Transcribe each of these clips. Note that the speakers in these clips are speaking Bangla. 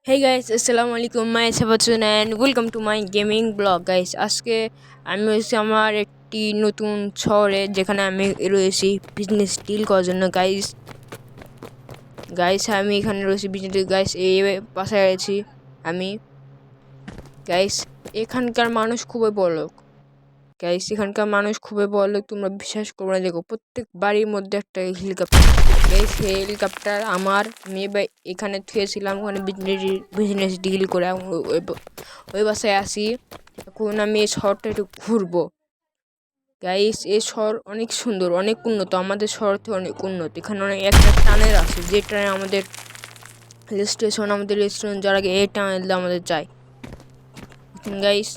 Hey guys, Assalamualaikum, my Sabatun and welcome to my gaming blog guys. আজকে আমি হয়েছি আমার একটি নতুন শহরে যেখানে আমি রয়েছি বিজনেস ডিল করার জন্য গাইস। আমি এখানে রয়েছি বিজনেস গাইস, এই বাসায় আছি আমি গাইস। এখানকার মানুষ খুবই বড়লোক গাইস, এখানকার মানুষ খুবই বড়লোক, তোমরা বিশ্বাস করবে না। দেখো প্রত্যেক বাড়ির মধ্যে একটা হেলিকপ্টার গাইস। হেলিকপ্টার আমার মেয়ে এখানে থুয়েছিলাম, ওখানে বিজনেস ডিল করে ওই বাসায় আসি। এখন আমি এই শহরটা একটু ঘুরবো গাইস। এই শহর অনেক সুন্দর, অনেক উন্নত, আমাদের শহর থেকে অনেক উন্নত। এখানে অনেক একটা টানেল আছে, যে টানে আমাদের রেস্টুরেন্ট যার আগে এই টানেল দিয়ে আমাদের যায় গাইস।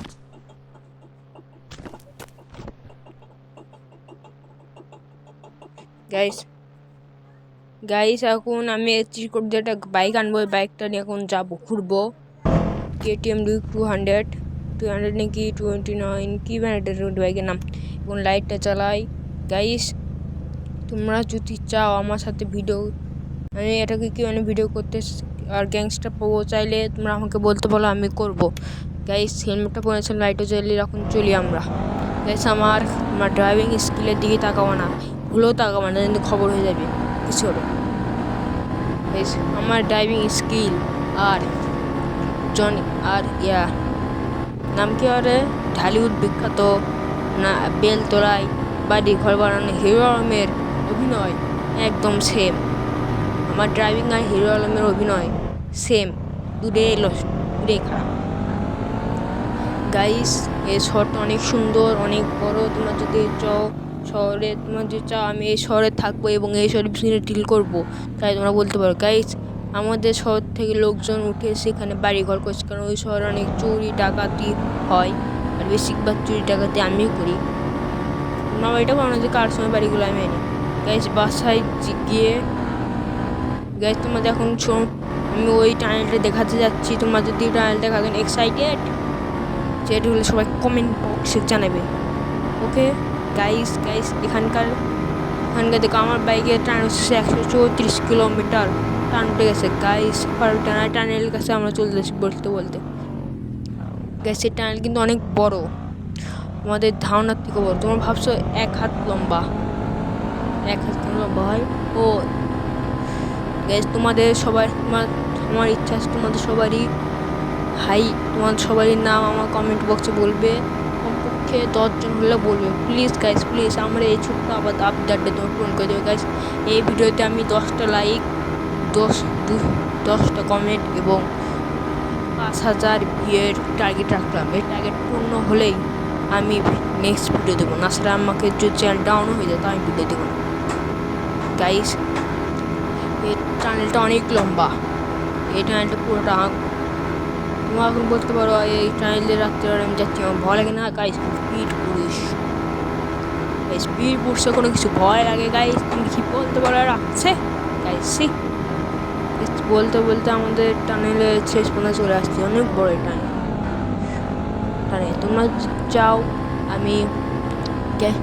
গাইস গাইস এখন আমি চিরকুট দিয়ে একটা বাইক আনবো, ওই বাইকটা নিয়ে এখন যাবো ঘুরবো। কেটিএম ডিউক 200 নাকি 29 কি বাইকের নাম। এখন লাইটটা চালাই গাইস। তোমরা যদি চাও আমার সাথে ভিডিও, আমি এটাকে কি ভিডিও করতে আর গ্যাংস্টার পাবো, চাইলে তোমরা আমাকে বলতে বলো, আমি করব গাইস। হেলমেটটা পরেছে, লাইটও জ্বালিয়ে এখন চলি আমরা গাইস। আমার ড্রাইভিং স্কিলের দিকে তাকাবো না, ভুলেও তাকাবো না, কিন্তু খবর হয়ে যাবে কিছু হবে গাইস। আমার ড্রাইভিং স্কিল আর জন আর নাম কি আরে ঢালিউড বিখ্যাত না বেলতলায় বাড়ি ঘর বানানো হিরো আলমের অভিনয় একদম সেম। আমার ড্রাইভিং আর হিরো আলমের অভিনয় সেম, দূরে খারাপ গাইস। এই শহরটা অনেক সুন্দর, অনেক বড়। তোমরা যদি চাও শহরে, তোমরা যদি চাও আমি এই শহরে থাকবো এবং এই শহরে বিজনেস ডিল করবো, তাই তোমরা বলতে পারো গাইস। আমাদের শহর থেকে লোকজন উঠে সেখানে বাড়ি ঘর করছে, কারণ ওই শহরে অনেক চুরি ডাকাতি হয়, আর বেশিরভাগ চুরি ডাকাতি আমিও করি। তোমরা এটা বলো না যে কার সময় বাড়িগুলো আমি আনি গাইস। বাসায় গিয়ে গাইস তোমাদের এখন আমি ওই টানেলটা দেখাতে যাচ্ছি। তোমরা যদি টানেল দেখাতেন এক্সাইটেড, যেটা হলে সবাই কমেন্ট বক্সে জানাবে। ওকে গাইস এখানকার দেখো আমার বাইকের টান হচ্ছে 134 কিলোমিটার টান উঠে গেছে গাইস। টানেলের কাছে আমরা চলতেছি বলতে বলতে গাইস। এই টানেল কিন্তু অনেক বড়, আমাদের ধারণার থেকে বড়। তোমরা ভাবছো 1 হাত লম্বা, 1 হাত লম্বা হয় ও গাইস। তোমাদের সবার আমার ইচ্ছা আছে তোমাদের সবারই তোমাদের সবারই নাম আমার কমেন্ট বক্সে বলবে, কমপক্ষে 10 জন হলে বলবে প্লিজ গাইস, প্লিজ আমার এই ছোট্ট আবদারটা তোমরা পূরণ করে দেবে গাইস। এই ভিডিওতে আমি 10টা লাইক, 10টা কমেন্ট এবং 5000 ভিউয়ের টার্গেট রাখলাম। এই টার্গেট পূর্ণ হলেই আমি নেক্সট ভিডিও দেবো, না ছাড়া আমাকে যদি চ্যানেল ডাউন হয়ে যায় তো আমি ভিডিও দেবো না গাইস। এই চ্যানেলটা অনেক লম্বা, এই চ্যানেলটা পুরোটা তোমরা এখন বলতে পারো এই টানেলে রাত্রে আমি যাচ্ছি, আমার ভয় লাগে না গাইস। স্পিড পুরুষে কোনো কিছু ভয় লাগে গাইস? তুমি কি বলতে পারো রাখছে গাইস? বলতে বলতে আমাদের টানেলে শেষ পর্যন্ত চলে আসছে, অনেক বড় টানেল। তোমরা চাও আমি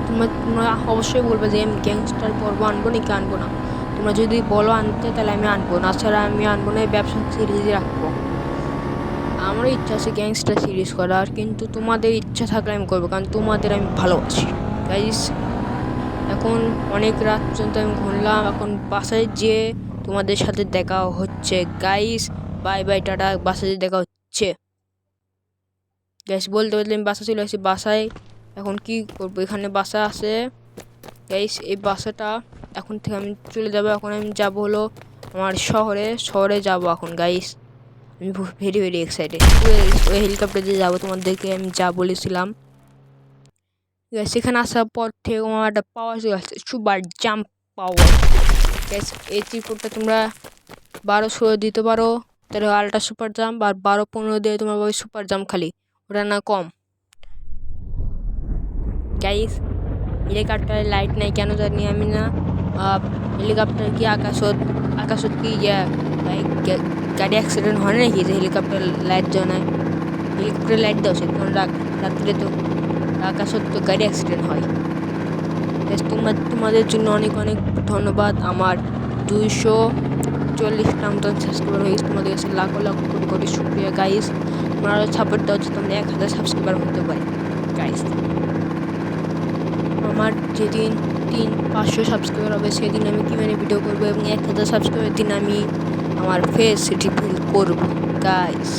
তোমরা অবশ্যই বলবে যে আমি গ্যাংস্টার পর্ব আনবো নাকি আনবো না। তোমরা যদি বলো আনতে, তাহলে আমি আনবো, না ছাড়া আমি আনবো না। ব্যবসা সিরিজে রাখবো। আমারও ইচ্ছা আছে গ্যাংস্টার সিরিজ করার, কিন্তু তোমাদের ইচ্ছা থাকলে আমি করবো, কারণ তোমাদের আমি ভালোবাসি গাইস। এখন অনেক রাত পর্যন্ত আমি ঘুরলাম, এখন বাসায় যেয়ে তোমাদের সাথে দেখা হচ্ছে গাইস। Bye bye, tata. বাসায় দেখা হচ্ছে গাইস। বলতে বলতে আমি বাসা চলে আসছি। বাসায় এখন কি করবো, এখানে বাসা আছে গাইস। এই বাসাটা এখন থেকে আমি চলে যাবো। এখন আমি যাবো হলো আমার শহরে যাবো এখন গাইস। আমি ভেরি ভেরি এক্সাইটেড। ওই হেলিকপ্টার দিয়ে যাবো, তোমাদেরকে আমি যা বলেছিলাম। সেখানে আসার পর থেকে আমার একটা পাওয়ার চলে আসছে, সুপার জাম্প পাওয়ার। এই ত্রিপুরটা তোমরা 12-16 দিতে পারো, তাহলে আলট্রা সুপার জাম্প। আর 12-15 দিয়ে তোমার ওই সুপার জাম্প খালি, ওটা না কম গাইস। হেলিকপ্টারে লাইট নেই কেন জানি আমি না। হেলিকপ্টার কি আকাশত কি গাড়ি অ্যাক্সিডেন্ট হয় নাকি যে হেলিকপ্টার লাইট জ্বালায়? হেলিকপ্টারে লাইট দেওয়া উচিত, কারণ রাত্রে তো আকাশত তো গাড়ি অ্যাক্সিডেন্ট হয়। তোমাদের জন্য অনেক অনেক ধন্যবাদ। আমার 44টা মতন সাবস্ক্রাইবার হয়ে গেছে। তোমাদের কাছে লাখো লাখো কোটি কোটি শুক্রিয়া গাইস, তোমরা সাপোর্ট দাও যাতে আমরা 1000 সাবস্ক্রাইবার হতে পারি গাইস। আমার যেদিন 500 সাবস্ক্রাইবার হবে সেদিন আমি কিভাবে ভিডিও করবো, এবং 1000 সাবস্ক্রাইবার দিন আমি আমার ফেস রিভিল করবো গাইস।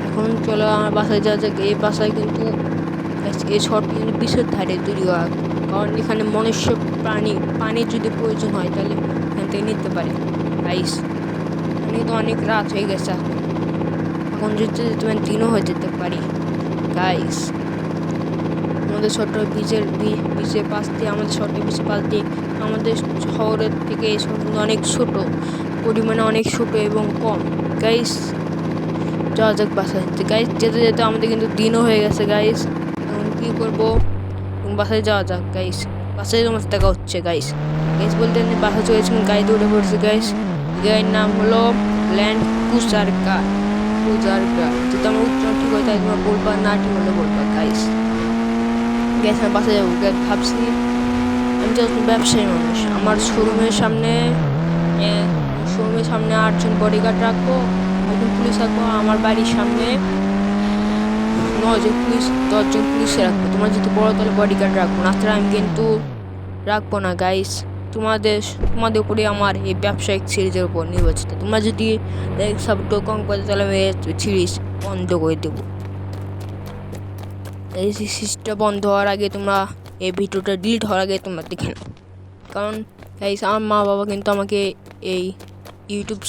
এখন চলো আমার বাসায় যাওয়া যাক। এই বাসায় কিন্তু এই শহরটি কিন্তু বিশ্বের ধারে তৈরি হওয়া, কারণ এখানে মনুষ্য পানির যদি প্রয়োজন হয় তাহলে এখান থেকে নিতে পারে গাইস। এখানে তো অনেক রাত হয়ে গেছে, এখন যদি তুমি দিনও হয়ে যেতে পারি গাইস। আমাদের ছোট বিচের পাশ দিয়ে আমাদের শহরের থেকে এই শহর কিন্তু অনেক ছোট, পরিমাণে অনেক ছোট এবং কম গাইস। যাওয়া যাক বাসায় গাইস। যেতে যেতে আমাদের কিন্তু দিনও হয়ে গেছে গাইস। এখন কী করবো, বাসায় যাওয়া যাক গাইস। বাসায় তোমার দেখা হচ্ছে গাইস। বলতে আমি বাসা চলেছিলাম, গাড়িতে উঠে পড়েছে গাইস। গাড়ির নাম হলো ল্যান্ড ক্রুজার কার। যদি আমার উচ্চারণ ঠিক হয় তাই তোমরা বলবা, না ঠিক হলে বলবা গাইস। আমি বাসায় যাবো ভাবছি। আমি তো ব্যবসায়ী মানুষ, আমার শোরুমের সামনে 8জন বডিগার্ড রাখবো, 8জন পুলিশ রাখবো। আমার বাড়ির সামনে 10জন পুলিশ রাখবো। তোমরা যদি বড় তাহলে বডিগার্ড রাখবো, না তাহলে আমি কিন্তু রাখবো না গাইস। তোমাদের উপরে আমার এই ব্যবসায়িক সিরিজের উপর নির্বাচিত। তোমরা যদি সাপোর্ট কম করে তাহলে আমি সিরিজ বন্ধ করে দেবো। এই সিরিজটা বন্ধ হওয়ার আগে তোমরা এই ভিডিওটা ডিলিট হওয়ার আগে তোমরা দেখে নাও, কারণ গাইস আমার মা বাবা কিন্তু আমাকে এই ইউটিউব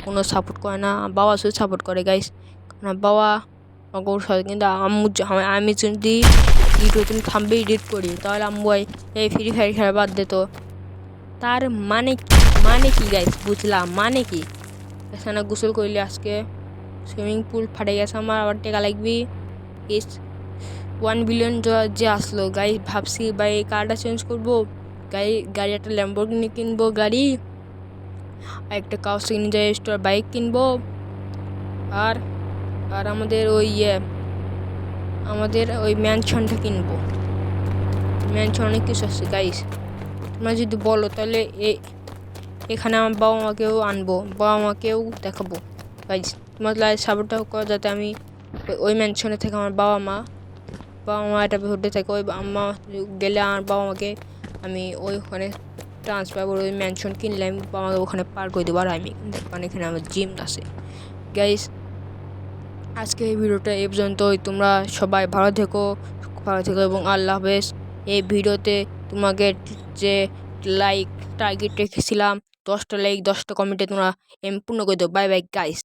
কোনো সাপোর্ট করে না। বাবা শুধু সাপোর্ট করে গাইস, কারণ বাবা আমাকে কিন্তু আমি যদি ইউটিউব থামবে এডিট করি তাহলে আম্মু এই ফ্রি ফায়ার খেলা বাদ দিত। তার মানে কি গাইস, বুঝলাম মানে কি? এখানে গোসল করলে আজকে সুইমিং পুল ফাটে গেছে, আমার আবার টেকা লাগবি। 1 বিলিয়ন যে আসলো গাইস, ভাবছি ভাই কারটা চেঞ্জ করবো, গাড়ি একটা ল্যাম্বরগিনি কিনবো গাড়ি, আর একটা কাউসি নিনজা স্টোর বাইক কিনবো, আর আমাদের ওই ম্যানশনটা কিনবো। ম্যানশন অনেক কিছু আছে গাইস, তোমরা যদি বলো তাহলে এখানে আমার বাবা মাকেও আনবো, বাবা মাকেও দেখাবো গাইস। তোমার সাপোর্টটা করা যাতে আমি ওই ম্যানশনে থেকে আমার বাবা মা এটা ভোটে থাকে। ওই আম্মা গেলে আমার বাবা মাকে আমি ওইখানে ট্রান্সফার করে ওই ম্যানশন কিনলে আমি বাবা মাকে ওখানে পার করে দেবো, আর আমি কারণ এখানে আমার জিম আছে গাইস। আজকে এই ভিডিওটা এই পর্যন্তই। তোমরা সবাই ভালো থেকো এবং আল্লাহ হাফেজ। এই ভিডিওতে তোমাকে যে লাইক টার্গেট রেখেছিলাম 10টা লাইক 10টা কমেন্টে তোমরা পূর্ণ করে দেবো। Bye bye guys.